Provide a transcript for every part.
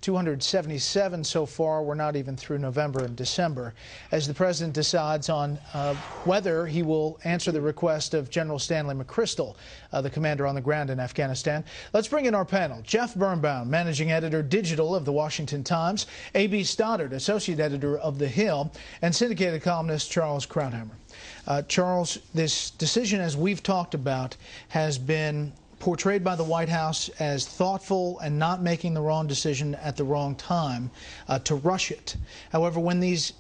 277 so far. We're not even through November and December. As the president decides on whether he will answer the request of General Stanley McChrystal, the commander on the ground in Afghanistan. Let's bring in our panel. Jeff Birnbaum, managing editor digital of the Washington Times, A.B. Stoddard, associate editor of The Hill, and syndicated columnist Charles Krauthammer. Charles, this decision, as we've talked about, has been portrayed by the White House as thoughtful and not making the wrong decision at the wrong time to rush it. However, when these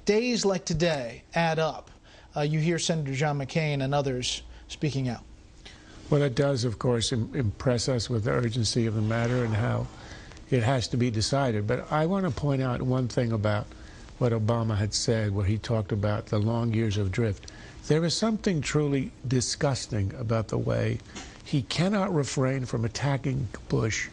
days like today add up, you hear Senator John McCain and others speaking out. Well, it does, of course, impress us with the urgency of the matter and how it has to be decided. But I want to point out one thing about what Obama had said, where he talked about the long years of drift. There is something truly disgusting about the way he cannot refrain from attacking Bush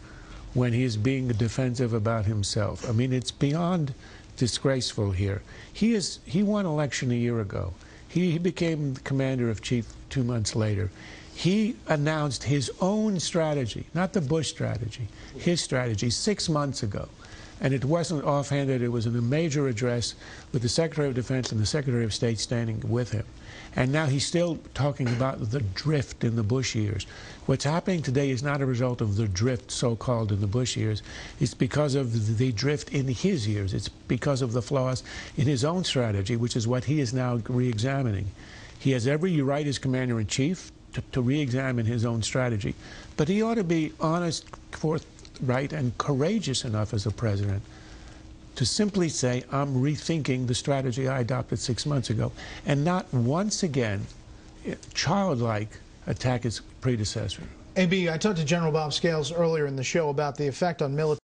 when he is being defensive about himself. I mean, it's beyond disgraceful here. He won election a year ago. He became commander-in-chief 2 months later. He announced his own strategy, not the Bush strategy, his strategy 6 months ago. And it wasn't offhanded. It was in a major address with the Secretary of Defense and the Secretary of State standing with him. And now he's still talking about the drift in the Bush years. What's happening today is not a result of the drift, so-called, in the Bush years. It's because of the drift in his years. It's because of the flaws in his own strategy, which is what he is now re-examining. He has every right as commander-in-chief to re-examine his own strategy. But he ought to be honest, forthright, and courageous enough as a president to simply say, I'm rethinking the strategy I adopted 6 months ago, and not once again, childlike, attack his predecessor. A.B., I talked to General Bob Scales earlier in the show about the effect on military